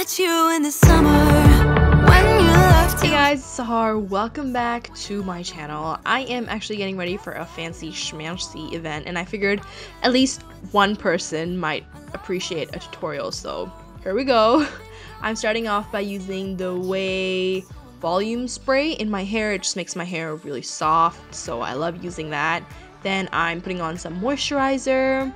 met you in the summer when you left. Hey guys, it's Sahur. Welcome back to my channel. I am actually getting ready for a fancy schmancy event, and I figured at least one person might appreciate a tutorial, so here we go. I'm starting off by using the Ouai volume spray in my hair. It just makes my hair really soft, so I love using that. Then I'm putting on some moisturizer.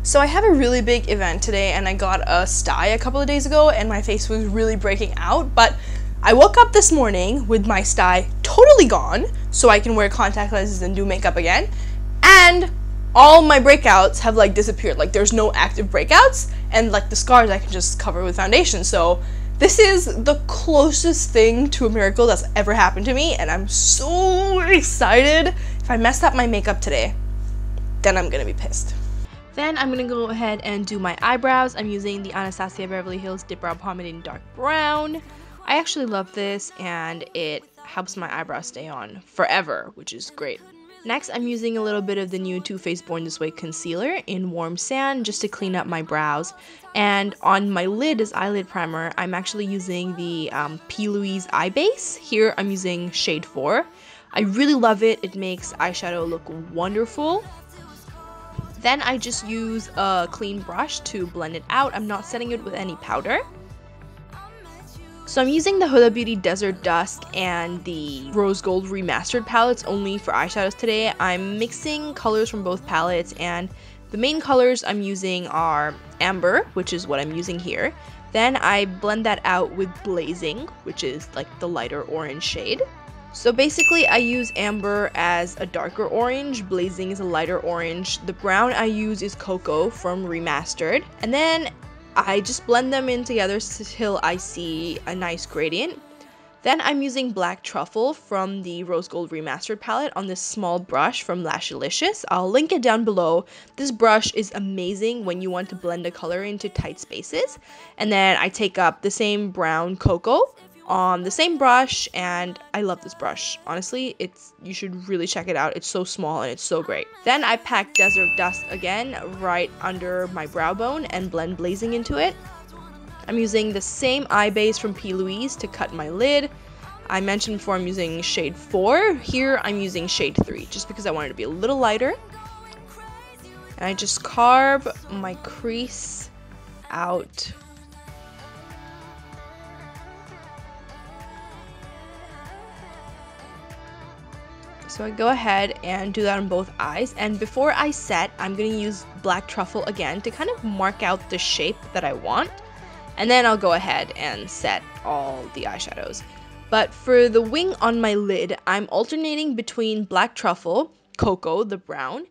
So I have a really big event today, and I got a sty a couple of days ago and my face was really breaking out, but I woke up this morning with my sty totally gone, so I can wear contact lenses and do makeup again, and all my breakouts have like disappeared. Like there's no active breakouts, and like the scars I can just cover with foundation. So this is the closest thing to a miracle that's ever happened to me, and I'm so excited. If I mess up my makeup today, then I'm gonna be pissed. Then I'm going to go ahead and do my eyebrows. I'm using the Anastasia Beverlyhills Dipbrow Pomade in dark brown. I actually love this, and it helps my eyebrows stay on forever, which is great. Next, I'm using a little bit of the new Too Faced Born This Way concealer in warm sand just to clean up my brows. And on my lid as eyelid primer, I'm actually using the PLouise Eye base. Here I'm using shade 4. I really love it. It makes eyeshadow look wonderful. Then I just use a clean brush to blend it out. I'm not setting it with any powder. So I'm using the Huda Beauty Desert Dusk and the Rose Gold Remastered palettes only for eyeshadows today. I'm mixing colors from both palettes, and the main colors I'm using are Amber, which is what I'm using here. Then I blend that out with Blazing, which is like the lighter orange shade. So basically I use Amber as a darker orange, Blazing is a lighter orange, the brown I use is Coco from Remastered, and then I just blend them in together till I see a nice gradient. Then I'm using Black Truffle from the Rose Gold Remastered palette on this small brush from Lashalicious. I'll link it down below. This brush is amazing when you want to blend a color into tight spaces. And then I take up the same brown Coco on the same brush, and I love this brush. Honestly, you should really check it out. It's so small and it's so great. Then I pack Desert Dusk again right under my brow bone and blend Blazing into it. I'm using the same eye base from PLouise to cut my lid. I mentioned before I'm using shade 4. Here I'm using shade 3 just because I wanted to be a little lighter. And I just carve my crease out. So I go ahead and do that on both eyes, and before I set, I'm going to use Black Truffle again to kind of mark out the shape that I want, and then I'll go ahead and set all the eyeshadows. But for the wing on my lid, I'm alternating between Black Truffle, Coco, the brown,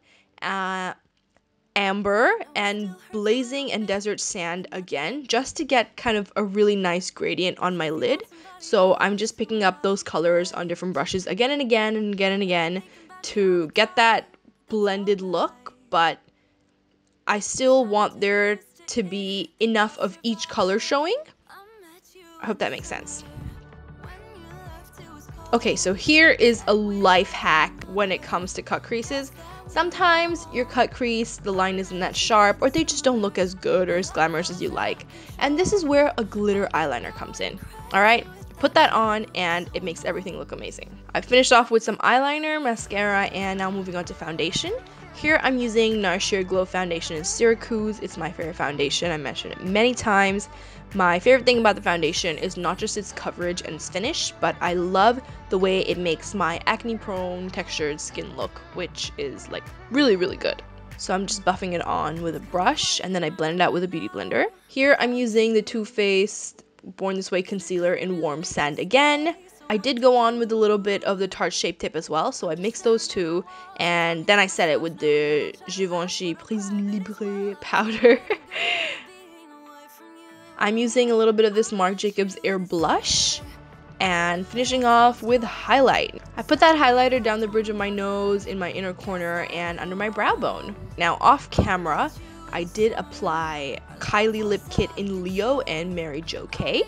Amber, and Blazing and Desert Sand again, just to get kind of a really nice gradient on my lid. So I'm just picking up those colors on different brushes again and again and again and again to get that blended look, but I still want there to be enough of each color showing. I hope that makes sense. Okay, so here is a life hack when it comes to cut creases. Sometimes your cut crease, the line isn't that sharp, or they just don't look as good or as glamorous as you like. And this is where a glitter eyeliner comes in. Alright, put that on and it makes everything look amazing. I finished off with some eyeliner, mascara, and now moving on to foundation. Here I'm using Nars Sheer Glow Foundation in Syracuse. It's my favorite foundation. I mentioned it many times. My favorite thing about the foundation is not just its coverage and its finish, but I love the way it makes my acne-prone textured skin look, which is like really, really good. So I'm just buffing it on with a brush, and then I blend it out with a beauty blender. Here I'm using the Too Faced Born This Way concealer in warm sand again. I did go on with a little bit of the Tarte Shape Tip as well, so I mixed those two, and then I set it with the Givenchy Prisme Libre powder. I'm using a little bit of this Marc Jacobs Airblush, and finishing off with highlight. I put that highlighter down the bridge of my nose, in my inner corner, and under my brow bone. Now off camera, I did apply Kylie Lip Kit in Leo and Mary Jo K.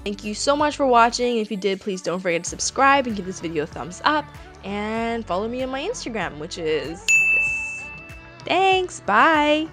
Thank you so much for watching. If you did, please don't forget to subscribe and give this video a thumbs up. And follow me on my Instagram, which is this. Thanks, bye!